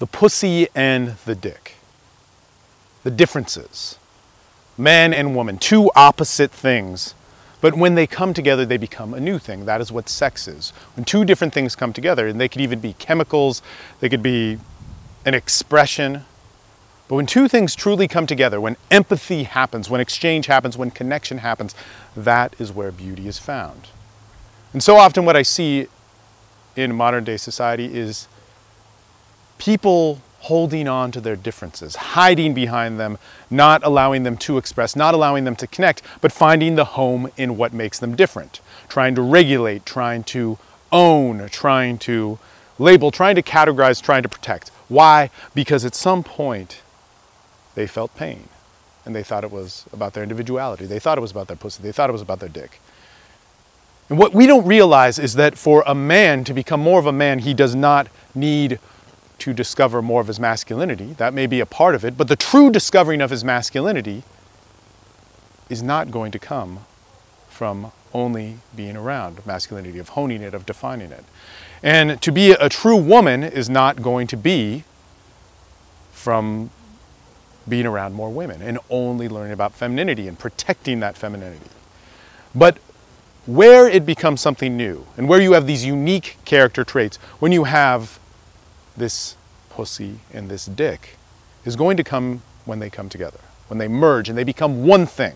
The pussy and the dick. The differences. Man and woman, two opposite things. But when they come together, they become a new thing. That is what sex is. When two different things come together, and they could even be chemicals, they could be an expression. But when two things truly come together, when empathy happens, when exchange happens, when connection happens, that is where beauty is found. And so often what I see in modern day society is people holding on to their differences, hiding behind them, not allowing them to express, not allowing them to connect, but finding the home in what makes them different, trying to regulate, trying to own, trying to label, trying to categorize, trying to protect. Why? Because at some point they felt pain and they thought it was about their individuality. They thought it was about their pussy. They thought it was about their dick. And what we don't realize is that for a man to become more of a man, he does not need to discover more of his masculinity. That may be a part of it, but the true discovering of his masculinity is not going to come from only being around masculinity, of honing it, of defining it. And to be a true woman is not going to be from being around more women and only learning about femininity and protecting that femininity. But where it becomes something new and where you have these unique character traits, when you have this pussy and this dick, is going to come when they come together, when they merge and they become one thing.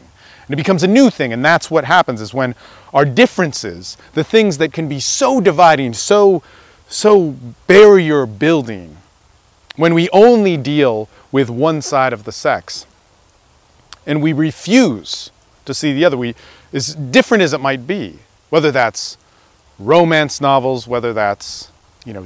And it becomes a new thing, and that's what happens is when our differences, the things that can be so dividing, so barrier building, when we only deal with one side of the sex and we refuse to see the other, as different as it might be, whether that's romance novels, whether that's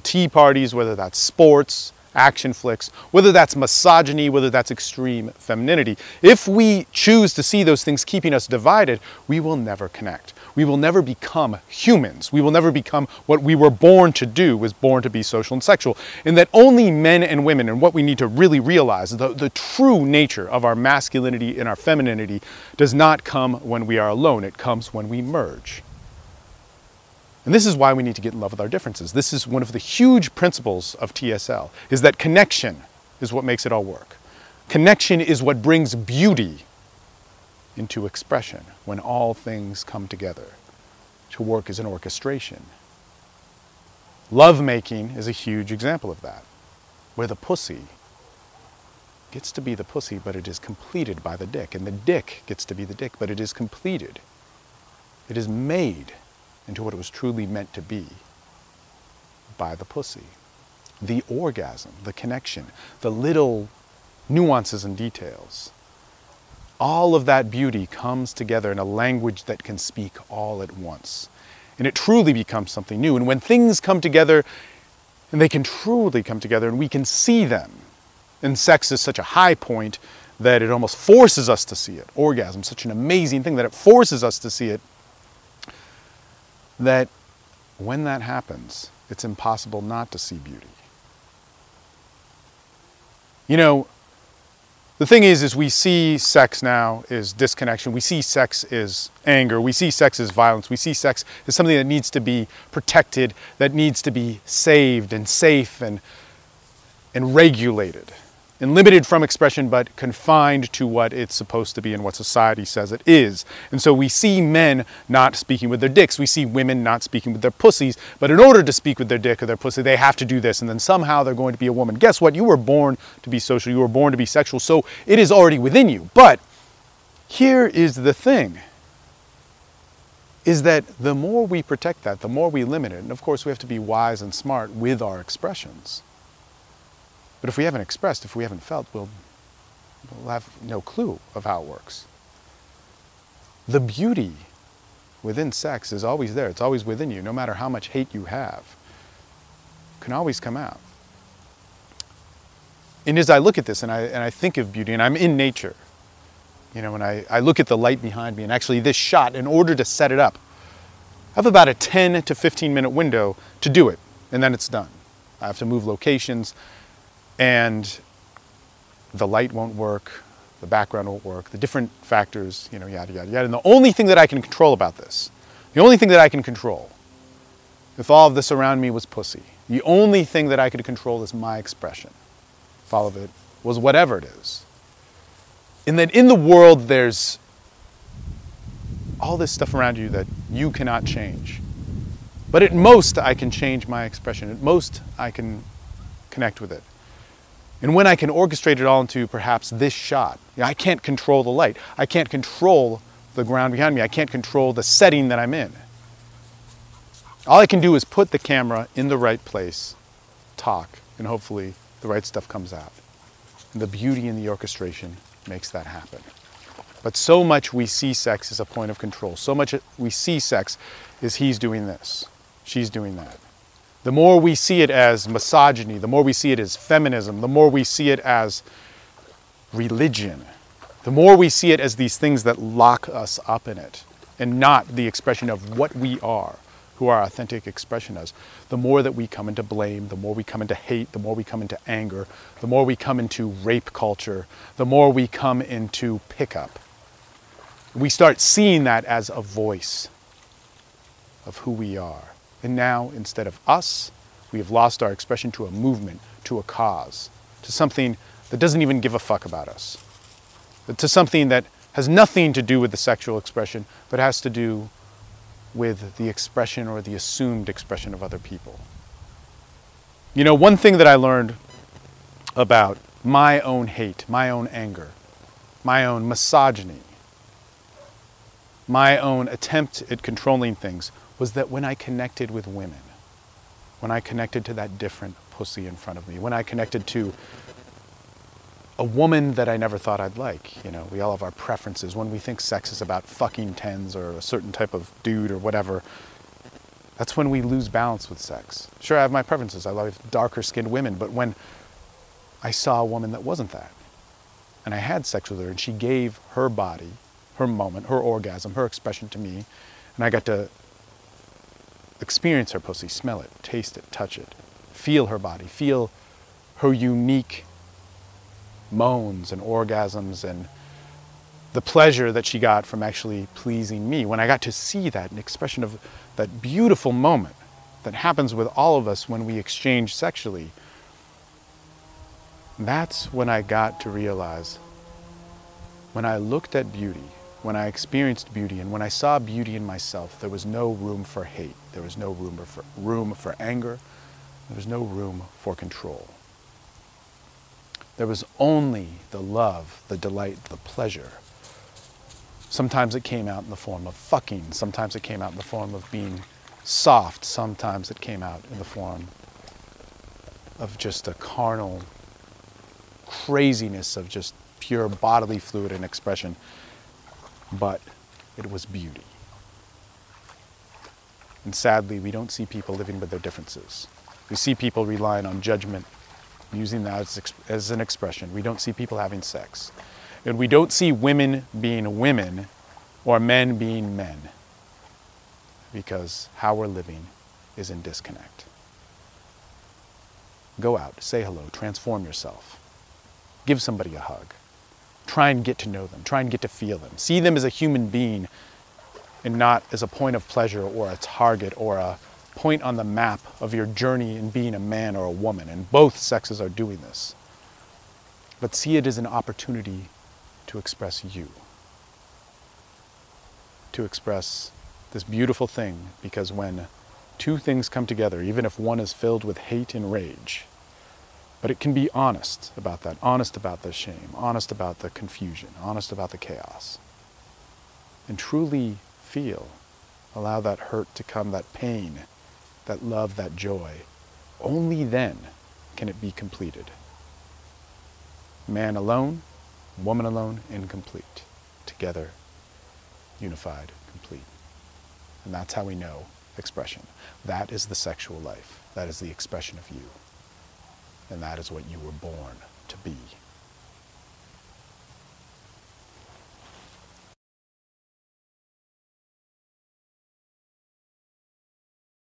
tea parties, whether that's sports, action flicks, whether that's misogyny, whether that's extreme femininity. If we choose to see those things keeping us divided, we will never connect. We will never become humans. We will never become what we were born to do, was born to be social and sexual. And that only men and women, and what we need to really realize, the true nature of our masculinity and our femininity does not come when we are alone. It comes when we merge. And this is why we need to get in love with our differences. This is one of the huge principles of TSL, is that connection is what makes it all work. Connection is what brings beauty into expression when all things come together to work as an orchestration. Lovemaking is a huge example of that, where the pussy gets to be the pussy, but it is completed by the dick, and the dick gets to be the dick, but it is completed. It is made into what it was truly meant to be by the pussy. The orgasm, the connection, the little nuances and details. All of that beauty comes together in a language that can speak all at once. And it truly becomes something new. And when things come together, and they can truly come together, and we can see them, and sex is such a high point that it almost forces us to see it. Orgasm, such an amazing thing that it forces us to see it, that when that happens, it's impossible not to see beauty. The thing is we see sex now as disconnection. We see sex as anger. We see sex as violence. We see sex as something that needs to be protected, that needs to be saved and safe and regulated. And limited from expression, but confined to what it's supposed to be and what society says it is. And so we see men not speaking with their dicks. We see women not speaking with their pussies. But in order to speak with their dick or their pussy, they have to do this. And then somehow they're going to be a woman. Guess what? You were born to be social. You were born to be sexual. So it is already within you. But here is the thing, is that the more we protect that, the more we limit it. And of course, we have to be wise and smart with our expressions. But if we haven't expressed, if we haven't felt, we'll have no clue of how it works. The beauty within sex is always there. It's always within you. No matter how much hate you have, it can always come out. And as I look at this and I think of beauty, and I'm in nature, when I look at the light behind me, and actually this shot, in order to set it up, I have about a 10 to 15 minute window to do it, and then it's done. I have to move locations, and the light won't work, the background won't work, the different factors, yada, yada, yada. And the only thing that I can control about this, the only thing that I can control, if all of this around me was pussy, the only thing that I could control is my expression. if all of it was whatever it is. And that in the world there's all this stuff around you that you cannot change. But at most I can change my expression. At most I can connect with it. And when I can orchestrate it all into perhaps this shot, I can't control the light. I can't control the ground behind me. I can't control the setting that I'm in. All I can do is put the camera in the right place, talk, and hopefully the right stuff comes out. And the beauty in the orchestration makes that happen. But so much we see sex as a point of control. So much we see sex is he's doing this, she's doing that. The more we see it as misogyny, the more we see it as feminism, the more we see it as religion, the more we see it as these things that lock us up in it and not the expression of what we are, who our authentic expression is, the more that we come into blame, the more we come into hate, the more we come into anger, the more we come into rape culture, the more we come into pickup. We start seeing that as a voice of who we are. And now, instead of us, we have lost our expression to a movement, to a cause, to something that doesn't even give a fuck about us, to something that has nothing to do with the sexual expression, but has to do with the expression or the assumed expression of other people. You know, one thing that I learned about my own hate, my own anger, my own misogyny, my own attempt at controlling things was that when I connected with women, when I connected to that different pussy in front of me, when I connected to a woman that I never thought I'd like, you know, we all have our preferences. When we think sex is about fucking tens or a certain type of dude or whatever, that's when we lose balance with sex. Sure, I have my preferences. I love darker skinned women, but when I saw a woman that wasn't that, and I had sex with her and she gave her body, her moment, her orgasm, her expression to me, and I got to experience her pussy, smell it, taste it, touch it, feel her body, feel her unique moans and orgasms and the pleasure that she got from actually pleasing me. When I got to see that, an expression of that beautiful moment that happens with all of us when we exchange sexually, that's when I got to realize, when I looked at beauty, when I experienced beauty, and when I saw beauty in myself, there was no room for hate. There was no room for anger. There was no room for control. There was only the love, the delight, the pleasure. Sometimes it came out in the form of fucking. Sometimes it came out in the form of being soft. Sometimes it came out in the form of just a carnal craziness of just pure bodily fluid and expression. But it was beauty. And sadly, we don't see people living with their differences. We see people relying on judgment, using that as an expression. We don't see people having sex. And we don't see women being women or men being men, because how we're living is in disconnect. Go out, say hello, transform yourself. Give somebody a hug. Try and get to know them. Try and get to feel them. See them as a human being and not as a point of pleasure or a target or a point on the map of your journey in being a man or a woman. And both sexes are doing this. But see it as an opportunity to express you. To express this beautiful thing, because when two things come together, even if one is filled with hate and rage, but it can be honest about that, honest about the shame, honest about the confusion, honest about the chaos. And truly feel, allow that hurt to come, that pain, that love, that joy. Only then can it be completed. Man alone, woman alone, incomplete. Together, unified, complete. And that's how we know expression. That is the sexual life. That is the expression of you. And that is what you were born to be.